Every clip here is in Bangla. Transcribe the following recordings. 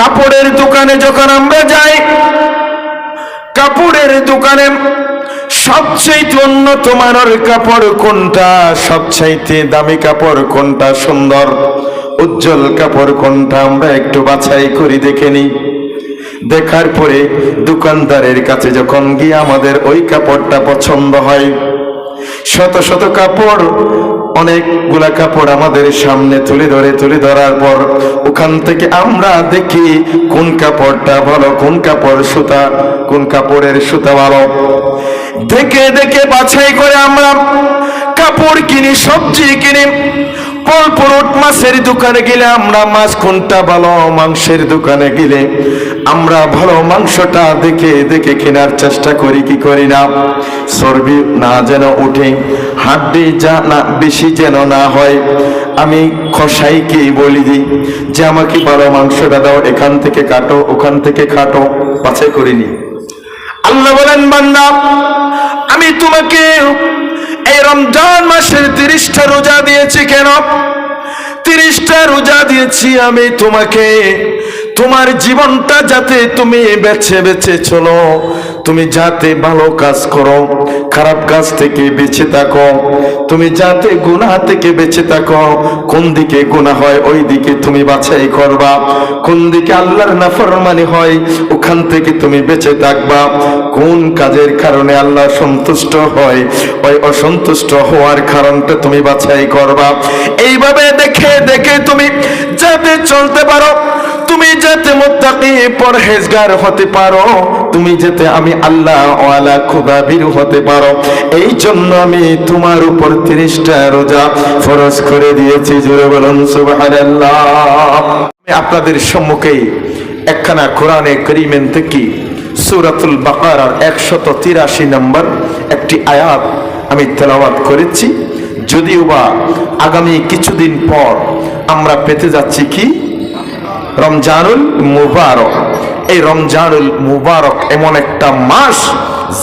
কাপড়ের দোকানে যখন আমরা যাই, কাপড়ের দোকানে সবচেয়ে উন্নত মানের কাপড় কোনটা, সবচাইতে দামি কাপড় কোনটা, সুন্দর উজ্জ্বল কাপড় কোনটা, আমরা একটু বাছাই করে দেখে নিই। দেখার পরে দোকানদারের কাছে যখন গিয়ে আমাদের ওই কাপড়টা পছন্দ হয়, শত শত কাপড়, অনেকগুলা কাপড় আমাদের সামনে তুলে ধরার পর ওখান থেকে আমরা দেখি কোন কাপড়টা ভালো, কোন কাপড় সুতা, কোন কাপড়ের সুতা ভালো, দেখে দেখে বাছাই করে আমরা কাপড় কিনি, সবজি কিনি। ফল মাছের দোকানে গেলে আমরা মাছ কোনটা ভালো, মাংসের দোকানে গেলে আমরা ভালো মাংসটা দেখে দেখে কেনার চেষ্টা করি, কি করি না? চর্বি না যেন উঠে, হাড্ডি যা না বেশি যেন না হয়। আমি কসাইকে বলি দিই যে আমাকে ভালো মাংসটা দাও, এখান থেকে কাটো, ওখান থেকে কাটো, বাছাই করিনি। আল্লাহ বলেন, বান্দা আমি তোমাকে এই রমজান মাসের 30টা রোজা দিয়েছি। কেন 30টা রোজা দিয়েছি? আমি তোমাকে তোমার জীবনটা যাতে তুমি বেছে বেছে চলো, তুমি যাতে ভালো কাজ করো, খারাপ কাজ থেকে বেঁচে থাকো, তুমি যাতে গুনাহ থেকে বেঁচে থাকো। কোন দিকে গুনাহ হয় ওই দিকে তুমি বাছাই করবা, কোন দিকে আল্লাহর নাফরমানি হয় ওখান থেকে তুমি বেঁচে থাকবা। কোন কাজের কারণে আল্লাহ সন্তুষ্ট হয় ওই অসন্তুষ্ট হওয়ার কারণটা তুমি বাছাই করবা। এইভাবে দেখে দেখে তুমি যাতে চলতে পারো, তুমি যাতে মুত্তাকি পরহেজগার হতে পারো, তুমি যাতে আমি আল্লাহ ওয়ালা খুদাবির হতে পারো, এই জন্য আমি তোমার উপর 30টা রোজা ফরজ করে দিয়েছি। জোরে বলুন সুবহানাল্লাহ। আমি আপনাদের সম্মুখে একখানা কোরআনে কারীমের থেকে সূরাতুল বাকারার 183 নম্বর একটি আয়াত আমি তেলাওয়াত করেছি। যদিও বা আগামী কিছুদিন পর আমরা পেতে যাচ্ছি কি রমজানুল মুবারক। এই রমজানুল মুবারক এমন একটা মাস,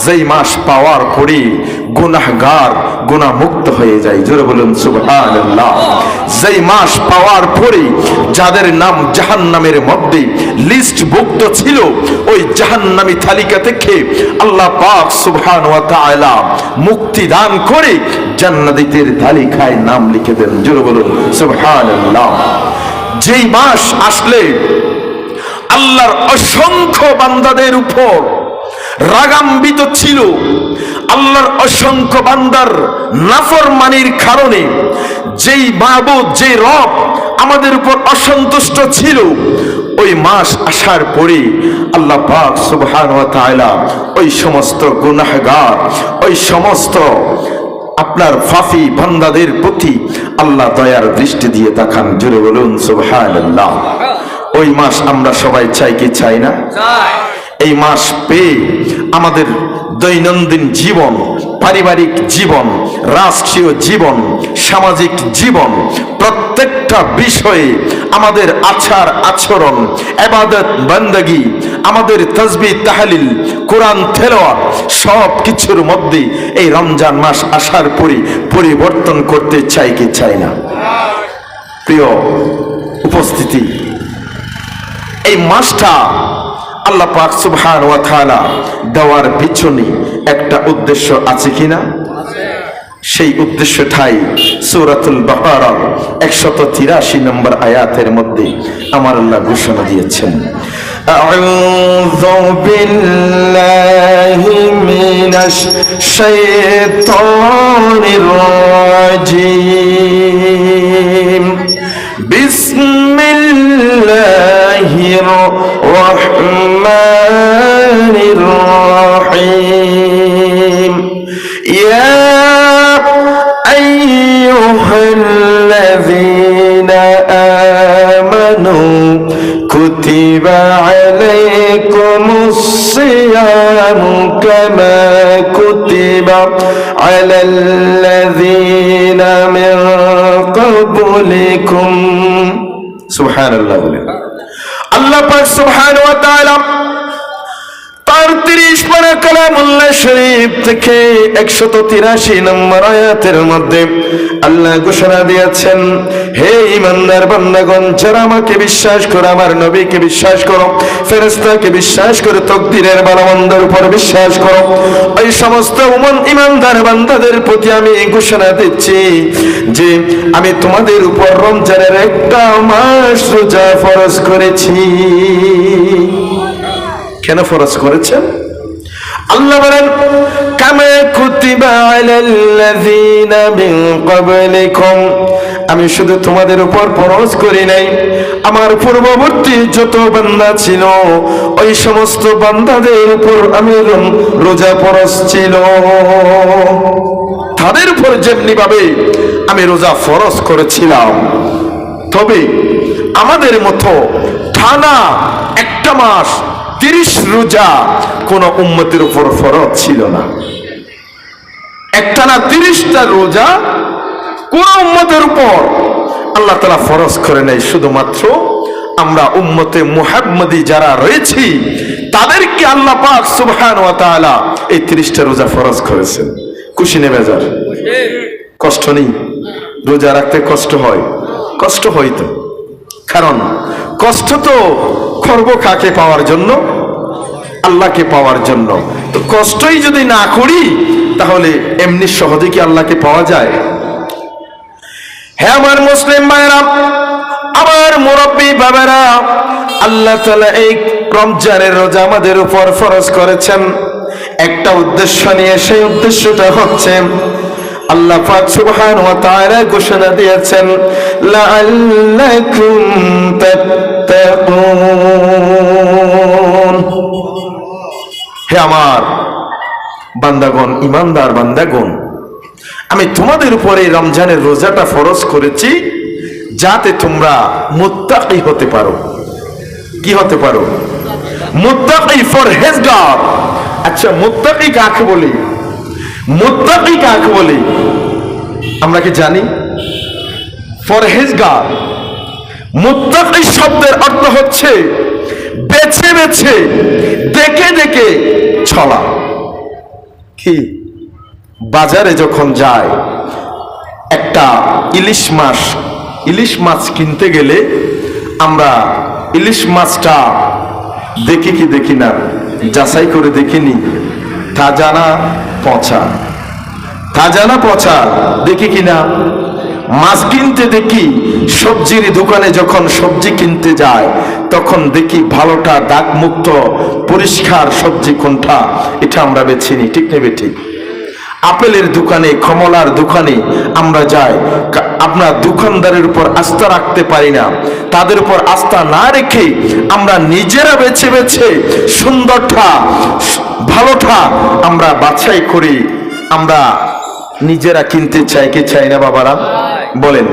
যেই মাস পাওয়ার পরে গুনাহগার গুনাহমুক্ত হয়ে যায়। জোরে বলুন সুবহানাল্লাহ। যেই মাস পাওয়ার পরে যাদের নাম জাহান্নামের মধ্যে লিস্টভুক্ত ছিল, ওই জাহান্নামী তালিকা থেকে আল্লাহ পাক সুবহানাহু ওয়া তাআলা মুক্তি দান করে জান্নাতীদের তালিকায় নাম লিখে দেন। জোরে বলুন সুবহানাল্লাহ। যেই মাস আসলে আল্লাহর অসংখ্য বান্দাদের উপর রাগান্বিত ছিল, আল্লাহর অসংখ্য বান্দার নাফরমানির কারণে যেই মাবুদ, যে রব আমাদের উপর অসন্তুষ্ট ছিল, ওই মাস আসার পরে আল্লাহ পাক সুবহানাহু ওয়া তাআলা ওই সমস্ত গুনাহগার, ওই সমস্ত আপনার ফাফি বান্দাদের প্রতি আল্লাহ দয়ার দৃষ্টি দিয়ে তাকান। জোরে বলুন সুবহানাল্লাহ। ওই মাস আমরা সবাই চাই কি চাই না? এই মাস পেয়ে আমাদের দৈনন্দিন জীবন, পারিবারিক জীবন, রাষ্ট্রীয় জীবন, সামাজিক জীবন, প্রত্যেকটা বিষয়ে আমাদের আচার আচরণ, ইবাদত বندگی, আমাদের তাসবিহ তাহলিল, কোরআন তেলাওয়াত, সব কিছুর মধ্যে এই রমজান মাস আসার পরে পরিবর্তন করতে চাই কি চাই না? প্রিয় উপস্থিতি, এই মাসটা আল্লাহ পাক সুবহানাহু ওয়া তাআলা দেওয়ার পিছনে একটা উদ্দেশ্য আছে কিনা? সেই উদ্দেশ্যটাই সূরাতুল বাকারা 183 নম্বর আয়াতের মধ্যে আমার আল্লাহ ঘোষণা দিয়েছেন। আউযু বিল্লাহি মিনাশ শাইতানির রাজীম। বিসমিল্লাহির রহমানির রহিম। ইয়া আইয়ুহাল্লাযীনা আমানু কুতিবা আলাইকুমুস সিয়ামু কামা কুতিবা আলাল্লাযীনা মিন ক্বাবলিকুম। সুবহানাল্লাহ। আল্লাহ পাক সুবহানাহু ওয়া তাআলা তার 30 পারা সূরা কালামুল্লাহ শরীফ থেকে 183 নম্বর আয়াতের মধ্যে আল্লাহ ঘোষণা দিয়েছেন, হে ঈমানদার বান্দাগণ, যারা আমাকে বিশ্বাস করো, আমার নবীকে বিশ্বাস করো, ফেরেশতাকে বিশ্বাস করো, তাকদীরের ভালো মন্দের উপর বিশ্বাস করো, ওই সমস্ত ঈমানদার বান্দাদের প্রতি আমি ঘোষণা দিচ্ছি যে আমি তোমাদের উপর রমজানের একটা মাস রোজা ফরজ করেছি। কেন ফরজ করেছেন? আল্লাহ বলেন, কামা কুতিবা আলাল্লাযীনা মিন ক্বাবলিকুম, আমি শুধু তোমাদের উপর ফরজ করি নাই, আমার পূর্ববর্তী যত বান্দা ছিল ওই সমস্ত বান্দাদের উপর আমি রোজা ফরজ ছিল, তাদের উপর যেমনি ভাবে আমি রোজা ফরজ করেছিলাম। তবে আমাদের মতো টানা একটা মাস 30 রোজা কোন উম্মতের উপর ফরজ ছিল না। একটানা 30টা রোজা কোন উম্মতের উপর আল্লাহ তাআলা ফরজ করে নাই। শুধুমাত্র আমরা উম্মতে মুহাম্মদী যারা রয়েছি তাদেরকে আল্লাহ পাক সুবহানাহু ওয়া তাআলা এই 30টা রোজা ফরজ করেছেন। খুশি নে বেজার? কষ্ট নেই? রোজা রাখতে কষ্ট হয়? কষ্ট হয় তো, কারণ কষ্ট তো করব কাকে পাওয়ার জন্য? আল্লাহকে পাওয়ার জন্য। তো কষ্টই যদি না করি তাহলে এমনি সহজে কি আল্লাহকে পাওয়া যায়? হ্যাঁ আমার মুসলিম ভাইরা, আমার মুরব্বী বাবারা, আল্লাহ তাআলা এই রমজানের রোজা আমাদের উপর ফরজ করেছেন একটা উদ্দেশ্য নিয়ে। সেই উদ্দেশ্যটা হচ্ছে আল্লাহ পাক সুবহানাহু ওয়া তাআলা ঘোষণা দিয়েছেন, লাআল্লাকুম তাত্তাকুন। হে আমার বান্দাগণ, ঈমানদার বান্দাগণ, আমি তোমাদের উপরে রমজানের রোজাটা ফরজ করেছি যাতে তোমরা মুত্তাকি হতে পারো। কি হতে পারো? মুত্তাকি, পরহেজগার। আচ্ছা, মুত্তাকি কাকে বলি? মুত্তাকি কাকে বলি আমরা কি জানি? পরহেজগার। মুত্তাকি শব্দের অর্থ হচ্ছে বেছে বেছে, দেখে দেখে চলা। কি বাজারে যখন যায় একটা ইলিশ মাছ কিনতে গেলে আমরা ইলিশ মাছটা দেখি কি দেখি না, যাচাই করে দেখিনি তাজা না পচা, তাজা না পচা দেখি কিনা। মাছ কিনতে দেখি, সবজির দোকানে যখন সবজি কিনতে যায় তখন দেখি ভালোটা দাগমুক্ত পরিষ্কার সবজি কোনটা, এটা আমরা বেছে নিই। ঠিক নেবে? ঠিক। আপেলের দোকানে, কমলার দোকানে আমরা যাই, আপনার দোকানদারের উপর আস্থা রাখতে পারি না। তাদের উপর আস্থা না রেখে আমরা নিজেরা বেছে বেছে সুন্দরটা, ভালোটা আমরা বাছাই করি, আমরা নিজেরা কিনতে চাই। কি চাই না বাবারা? বলেন।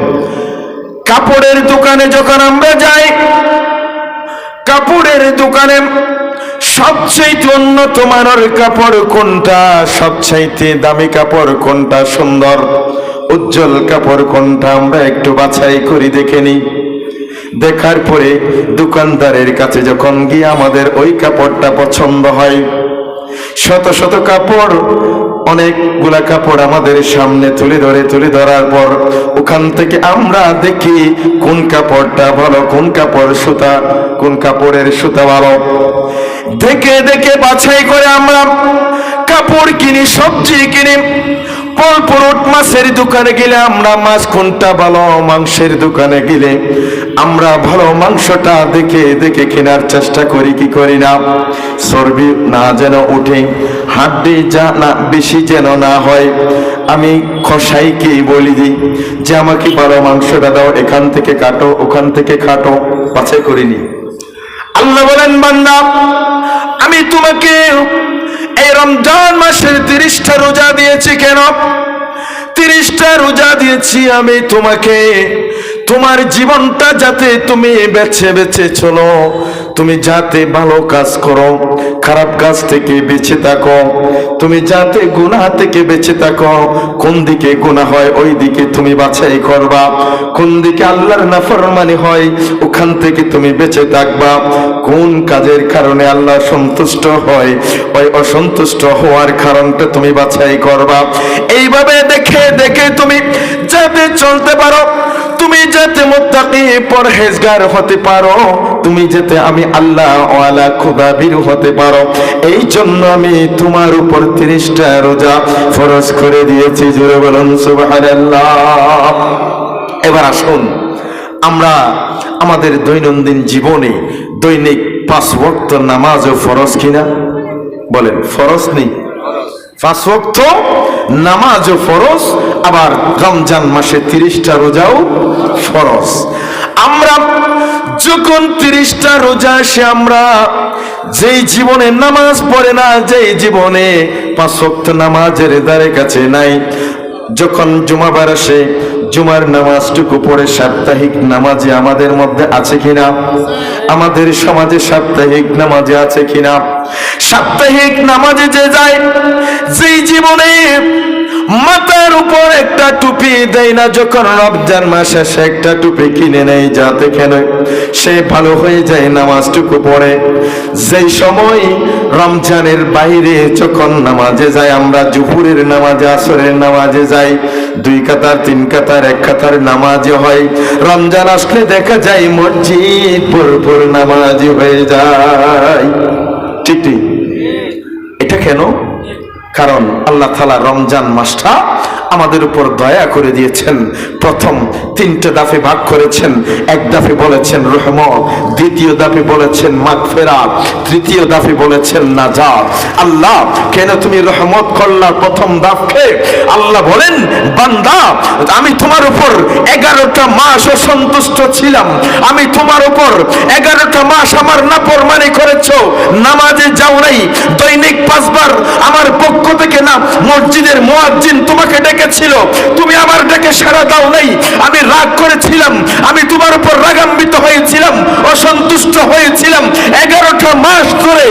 কাপড়ের দোকানে যখন আমরা যাই, কাপড়ের দোকানে সবচাইতে উন্নত মানের কাপড় কোনটা, সবচাইতে দামি কাপড় কোনটা, সুন্দর উজ্জ্বল কাপড় কোনটা, আমরা একটু বাছাই করি, দেখে নিই। দেখার পরে দোকানদারের কাছে যখন গিয়ে আমাদের ওই কাপড়টা পছন্দ হয়, শত শত কাপড়, অনেকগুলা কাপড় আমাদের সামনে তুলে ধরার পর ওখান থেকে আমরা দেখি কোন কাপড়টা ভালো, কোন কাপড় সুতা, কোন কাপড়ের সুতা ভালো। দেখে দেখে বাছাই করে আমরা কাপড় কিনি, সবজি কিনি। পুরুট মাছের দোকানে গেলে আমরা মাছ কোনটা ভালো, মাংসের দোকানে গেলে আমরা ভালো মাংসটা দেখে দেখে কেনার চেষ্টা করি। কি করি না? চর্বি না যেন উঠে, হাড্ডি যা না বেশি যেন না হয়। আমি কসাইকে বলি দিই যে আমাকে ভালো মাংসটা দাও, এখান থেকে কাটো, ওখান থেকে কাটো, বাছাই করিনি। আল্লাহ বলেন, বান্দা আমি তোমাকে এই রমজান মাসের 30টা রোজা দিয়েছি। কেন 30টা রোজা দিয়েছি? আমি তোমাকে তোমার জীবনটা যাতে তুমি বেছে বেছে চলো, তুমি যাতে ভালো কাজ করো, খারাপ কাজ থেকে বেঁচে থাকো, তুমি যাতে গুনাহ থেকে বেঁচে থাকো। কোন দিকে গুনাহ হয় ওই দিকে তুমি বাছাই করবা, কোন দিকে আল্লাহর নাফরমানি হয় ওখান থেকে তুমি বেঁচে থাকবা। কোন কাজের কারণে আল্লাহ সন্তুষ্ট হয় ওই অসন্তুষ্ট হওয়ার কারণটা তুমি বাছাই করবা। এইভাবে দেখে দেখে তুমি যাতে চলতে পারো, তুমি যাতে মুত্তাকি পরহেজগার হতে পারো, তুমি যাতে আমি আল্লাহ ওয়ালা খুদাবির হতে পারো, এই জন্য আমি তোমার উপর 30টা রোজা ফরজ করে দিয়েছি। জোরে বলুন সুবহানাল্লাহ। এবার আসুন আমরা আমাদের দৈনন্দিন জীবনে দৈনিক 5 ওয়াক্ত নামাজও ফরজ কিনা বলেন? ফরজ নেই? 5 ওয়াক্ত নামাজও ফরজ, আবার রমজান মাসে 30টা রোজাও ফরজ। আমরা যখন 30টা রোজা আসে, আমরা যেই জীবনে নামাজ পড়ে না, যেই জীবনে 5 ওয়াক্ত নামাজের ধারে কাছে নাই, যখন জুমাবার আসে জুমার নামাজটুকু পড়ে সাপ্তাহিক নামাজে আমাদের মধ্যে আছে কিনা? আমাদের সমাজে সাপ্তাহিক নামাজে আছে কিনা? সাপ্তাহিক নামাজে যে যায়, যেই জীবনে মাথার উপর একটা টুপি দেয় না, যখন রমজান মাস আসে একটা টুপি কিনে নেয় যাতে কেন সে ভালো হয়ে যায় নামাজটুকু পড়ে। যেই সময় রমজানের বাইরে যখন নামাজে যায়, আমরা জুহুরের নামাজে আসরের নামাজে যাই, 2 কাতার 3 কাতার 1 কাতার নামাজে হয়। রমজান আসলে দেখা যায় মসজিদ ভরপুর নামাজি হয়ে যায়। ঠিক ঠিক, এটা কেন? কারণ আল্লাহ তাআলা রমজান মাসটা আমাদের উপর দয়া করে দিয়েছেন। প্রথম 3টে দাফে ভাগ করেছেন। এক দাফে বলেছেন রহমত, দ্বিতীয় দাফে বলেছেন মাগফিরাত, তৃতীয় দাফে বলেছেন নাজাত। আল্লাহ কেন তুমি রহমত করলা প্রথম দাফকে? আল্লাহ বলেন, বান্দা আমি তোমার উপর 11টা মাস অসন্তুষ্ট ছিলাম, আমি তোমার উপর 11টা মাস আমার নাফরমানি করেছো, নামাজে যাও নাই, দৈনিক 5 বার আমার পক্ষ থেকে না মসজিদের মুয়াজ্জিন তোমাকে ডেকেছিল, তুমি আমার ডেকে সাড়া দাও নাই, আমি রাগ করেছিলাম, আমি তোমার উপর রাগান্বিত হয়েছিলাম, অসন্তুষ্ট হয়েছিলাম। 11টা মাস ধরে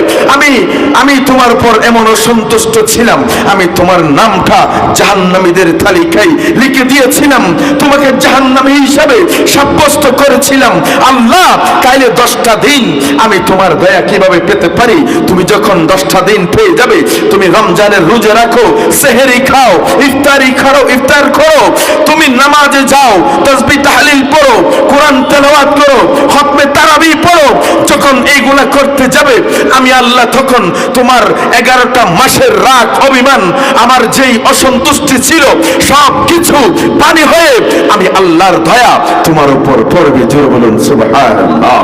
আমি তোমার উপর এমন অসন্তুষ্ট ছিলাম, আমি তোমার নামটা জাহান্নামীদের তালিকায় লিখে দিয়েছিলাম, তোমাকে জাহান্নামী হিসাবে সাব্যস্ত করেছিলাম। আল্লাহ কাইলে 10টা দিন আমি তোমার দয়া কিভাবে পেতে পারি? তুমি যখন 10টা দিন পেয়ে যাবে, তুমি রমজানের রোজা রাখো, সেহরি খাও, ইফতারি খাও, ইফতার করো, তুমি নামাজে যাও, তাসবিহ তাহলিল পড়ো, কোরআন তেলাওয়াত করো, খতমে তারাবি পড়ো, যখন এইগুলা করতে যাবে, আমি আল্লাহ তখন তোমার 11টা মাসের রাগ অভিমান, আমার যেই অসন্তুষ্টি ছিল সব কিছু পানি হয়ে আমি আল্লাহর দয়া তোমার উপর পড়বে। জোরে বলুন সুবহানাল্লাহ।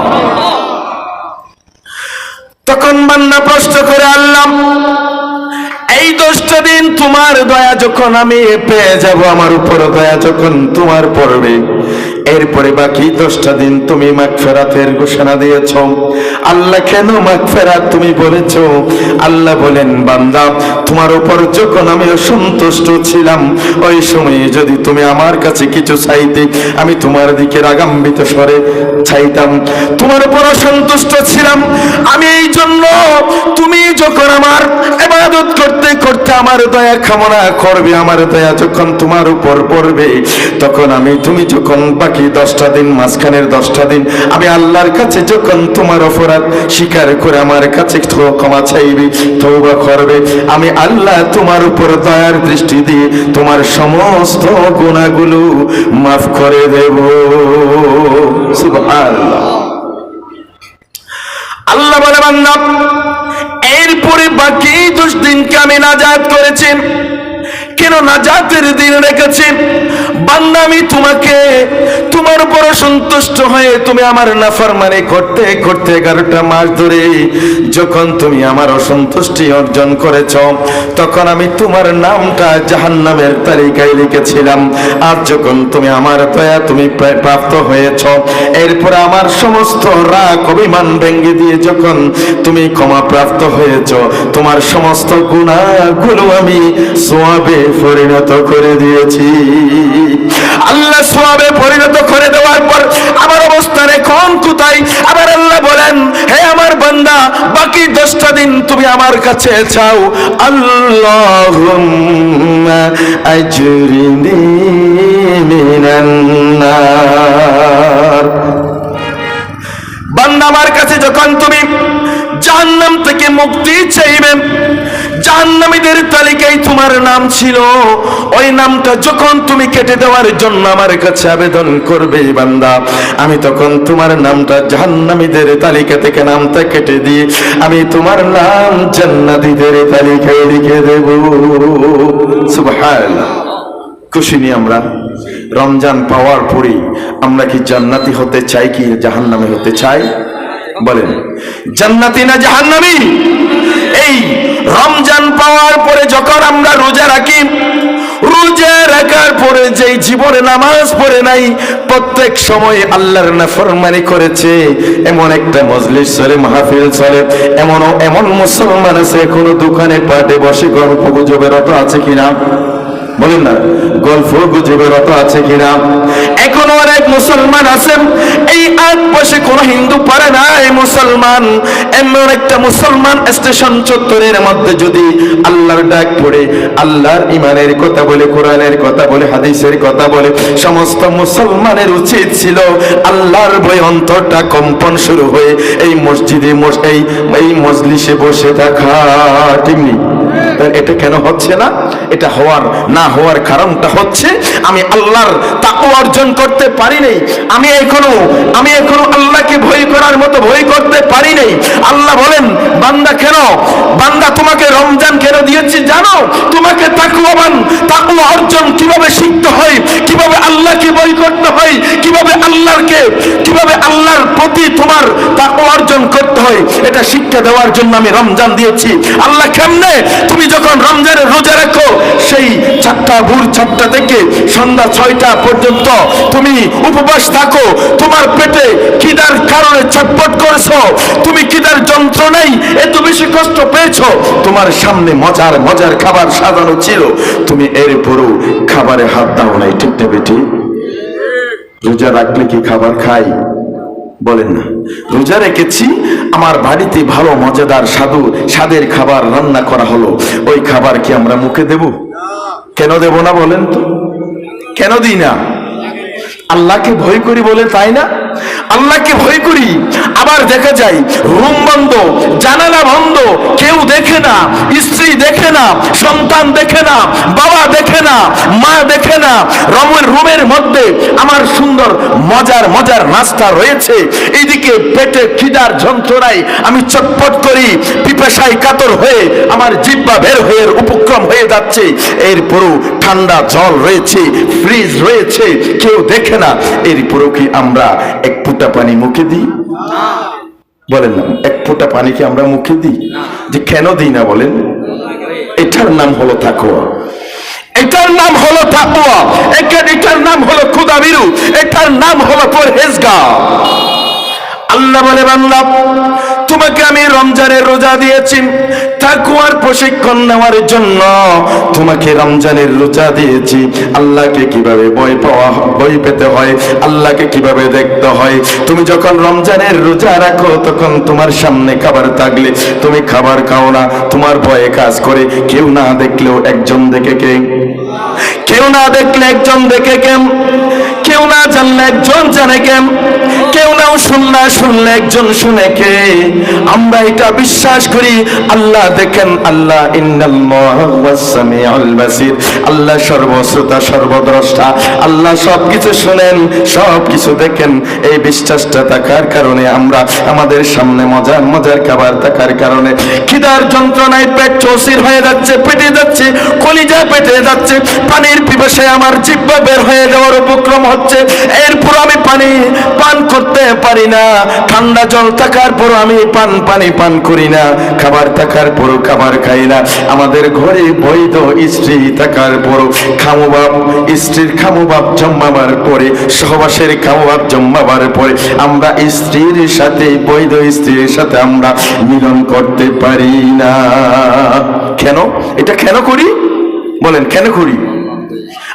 তখন বান্দা প্রশ্ন করে, আল্লাহ এই 10টা দিন তোমার দয়া যখন আমি পেয়ে যাব, আমার উপর দয়া যখন তোমার পড়বে, এরপরে বাকি 10টা দিন তুমি মাগফিরাতের ঘোষণা দিয়েছ। আল্লাহ কেন মাগফিরাত তুমি বলেছ? আল্লাহ বলেন, বান্দা তোমার উপর যখন আমি অসন্তুষ্ট ছিলাম, ওই সময়ে যদি তুমি আমার কাছে কিছু চাইতে, আমি তোমার দিকে রাগান্বিত স্বরে চাইতাম। তোমার উপর অসন্তুষ্ট ছিলাম আমি, এই জন্য তুমি যখন আমার ইবাদত করতে করতে আমার দয়া কামনা করবে, আমার দয়া যখন তোমার উপর পড়বে, তখন তুমি যখন বাকি 10টা দিন, মাঝখানের 10টা দিন আমি আল্লাহর কাছে যখন তোমার অপরাধ স্বীকার করে আমার কাছে ক্ষমা চাইবে, তওবা করবে, আমি আল্লাহ তোমার উপর দয়ার দৃষ্টি দিয়ে তোমার সমস্ত গুনাহগুলো মাফ করে দেব। সুবহানাল্লাহ। আল্লাহ বলে, বান্দা এরপরে বাকি 10 দিনকে আমি নাজাত করেছি। কেন নাজাতের দিন রেখেছি? বান্দা আমি তোমাকে তোমার উপর সন্তুষ্ট হয়ে তুমি আমার নাফরমানি করতে করতে 11টা মাস ধরে যখন তুমি আমার অসন্তুষ্টি অর্জন করেছ, তখন আমি তোমার নামটা জাহান্নামের তালিকায় লিখেছিলাম। আর যখন তুমি আমার দয়া তুমি প্রাপ্ত হয়েছ, এরপর আমার সমস্ত রাগ অভিমান ভেঙে দিয়ে যখন তুমি ক্ষমা প্রাপ্ত হয়েছ, তোমার সমস্ত গুনাহগুলো আমি সওয়াবে পরিণত করে দিয়েছি। আল্লাহ সওয়াবে পরিণত করে দেওয়ার পর আমার অবস্থান এখন কোথায়? আবার আল্লাহ বলেন, হে আমার বান্দা, বাকি 10টা দিন তুমি আমার কাছে চাও। আল্লাহুম্মা আজরিনি মিনান নার। বান্দা আমার কাছে যখন তুমি জাহান্নাম থেকে মুক্তি চাইবে, জাহান্নামীদের তালিকায় তোমার নাম ছিল, ওই নামটা যখন তুমি কেটে দেওয়ার জন্য আমার কাছে আবেদন করবে বান্দা, আমি তখন তোমার নামটা জাহান্নামীদের তালিকা থেকে নামটা কেটে দিয়ে আমি তোমার নাম জান্নাতীদের তালিকায় লিখে দেব। সুবহানাল্লাহ। খুশি নি আমরা? রমজান পাওয়ার পরে আমরা কি জান্নাতি হতে চাই কি জাহান্নামী হতে চাই? বলেন, জান্নাতি না জাহান্নামী? এই রমজান পাওয়ার পরে যখন আমরা রোজা রাখি, রোজা রাখার পরে যেই জীবনে নামাজ পড়ে নাই, প্রত্যেক সময় আল্লাহর নাফরমানি করেছে, এমন একটা মজলিস চলে, মাহফিল চলে, এমন মুসলমান আছে এখনো দোকানে পাটে বসে গল্প গুজবে রত আছে কিনা? বলেন না, গল্প গুজবে রত আছে কিনা? এখনো অনেক মুসলমান আছেন, এই আশপাশে কোন হিন্দু পারে না এই মুসলমান। এমন একটা মুসলমান স্টেশন চত্বরের মধ্যে যদি আল্লাহর ডাক পড়ে, আল্লাহর ইমানের কথা বলে, কোরআনের কথা বলে, হাদিসের কথা বলে, সমস্ত মুসলমানের উচিত ছিল আল্লাহর ভয় অন্তরটা কম্পন শুরু হয়ে এই মসজিদে এই মজলিসে বসে থাকা। ঠিক নেই? এটা কেন হচ্ছে না? এটা না হওয়ার কারণটা হচ্ছে আমি আল্লাহর তাকওয়া অর্জন করতে পারি নাই। আমি এখনো আল্লাহকে ভয় করার মতো ভয় করতে পারি নাই। আল্লাহ বলেন, বান্দা তোমাকে রমজান কেন দিয়েছি জানো? তোমাকে তাকওয়া অর্জন কিভাবে শিখতে হয়, কিভাবে আল্লাহকে ভয় করতে হয়, কিভাবে আল্লাহর প্রতি তোমার তাকওয়া অর্জন করতে হয়, এটা শিক্ষা দেওয়ার জন্য আমি রমজান দিয়েছি। আল্লাহ কেমনে? তুমি যখন রমজানের রোজা রাখো, সেই ভোর 4টা থেকে সন্ধ্যা 6টা পর্যন্ত তুমি উপবাস থাকো, তোমার পেটে খিদার কারণে ছটফট করেছো, তুমি খিদার যন্ত্রণায় এত বেশি কষ্ট পেয়েছো, তোমার সামনে মজার খাবার সাজানো ছিল, তুমি এরপরও খাবারে হাত দাও নাই। ঠিক না বেটি? রোজা রাখলে কি খাবার খাই? বলেন না। রোজা রেখেছি, আমার বাড়িতে ভালো মজাদার স্বাদের খাবার রান্না করা হলো, ওই খাবার কি আমরা মুখে দেব? কেন দেব না বলেন তো? কেন দিই না? আল্লাহকে ভয় করি বলে, তাই না? আল্লাহকে ভয় করি। আবার দেখা যায় রুম বন্ধ, জানালা বন্ধ, কেউ দেখে না, স্ত্রী দেখে না, সন্তান দেখে না, বাবা দেখে না, মা দেখে না, রুমের মধ্যে আমার সুন্দর মজার নাস্তা রয়েছে, এইদিকে পেটে খিদার যন্ত্রণায় আমি চটপট করি, পিপাসায় কাতর হয়ে আমার জিহ্বা বের হয়ে উপক্রম হয়ে যাচ্ছে, এরপরও ঠান্ডা জল রয়েছে, ফ্রিজ রয়েছে, কেউ দেখে না, এরপরও কি আমরা এক ফোঁটা পানি মুখে দিই? বলেন না, এক ফোঁটা পানি কি আমরা মুখে দিই? যে কেন দিই না বলেন? এটার নাম হলো তাকওয়া। এটার নাম হলো তাকওয়া, এটার নাম হলো খুদাভীরু, এটার নাম হলো পরহেজগার। আল্লাহ বলে, বান্দা তোমাকে আমি রমজানের রোজা দিয়েছি তাকওয়ার প্রশিক্ষণ নেওয়ার জন্য, তোমাকে রমজানের রোজা দিয়েছি আল্লাহকে কিভাবে ভয় পেতে হয়, আল্লাহকে কিভাবে দেখতে হয়। তুমি যখন রমজানের রোজা রাখো, তখন তোমার সামনে খাবার থাকলে তুমি খাবার খাও না, তোমার ভয়ে কাজ করে, কেউ না দেখলেও একজন দেখে কে, কেউ না দেখলে একজন দেখে কেম, কেউ না জানলে একজন জানে কেম, কেউ না শুনলে একজন শুনে কে। আমরা এটা বিশ্বাস করি আল্লাহ দেখেন, আল্লাহ ইন্নাল্লাহা ওয়াস সামিউল বাসীর, আল্লাহ সর্বশ্রোতা সর্বদ্রষ্টা, আল্লাহ সবকিছু শুনেন, সবকিছু দেখেন। এই বিশ্বাসটা থাকার কারণে আমরা আমাদের সামনে মজার খাবার থাকার কারণে খিদার যন্ত্রণায় পেট চৌচির হয়ে যাচ্ছে, পেটে যাচ্ছে, কলিজা পেটে যাচ্ছে, পানির পিপাসায় আমার জিহ্বা বের হয়ে যাওয়ার উপক্রম হচ্ছে, এরপর আমি পানি পান করতে পারি না, ঠান্ডা জল থাকার পর আমি পানি পান করি না, খাবার থাকার পরও খাবার খাই না। আমাদের ঘরে বৈধ স্ত্রী থাকার পরও স্ত্রীর খামোভাব জন্মাবার পরে, সহবাসের খামোভাব জন্মাবার পরে আমরা স্ত্রীর সাথে, বৈধ স্ত্রীর সাথে আমরা মিলন করতে পারি না। কেন? এটা কেন করি বলেন? কেন করি?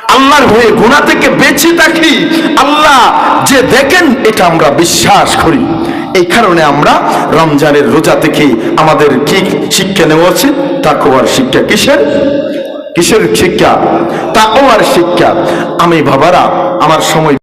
আল্লাহর হয়ে গুনাহ থেকে বেঁচে থাকি, আল্লাহ যে দেখেন এটা আমরা বিশ্বাস করি। এই কারণে আমরা রমজানের রোজা থেকে আমাদের কি শিক্ষা নেওয়া উচিত? তাকওয়ার শিক্ষা। কিসের কিসের শিক্ষা? তাকওয়ার শিক্ষা। আমি বাবারা, আমার সময়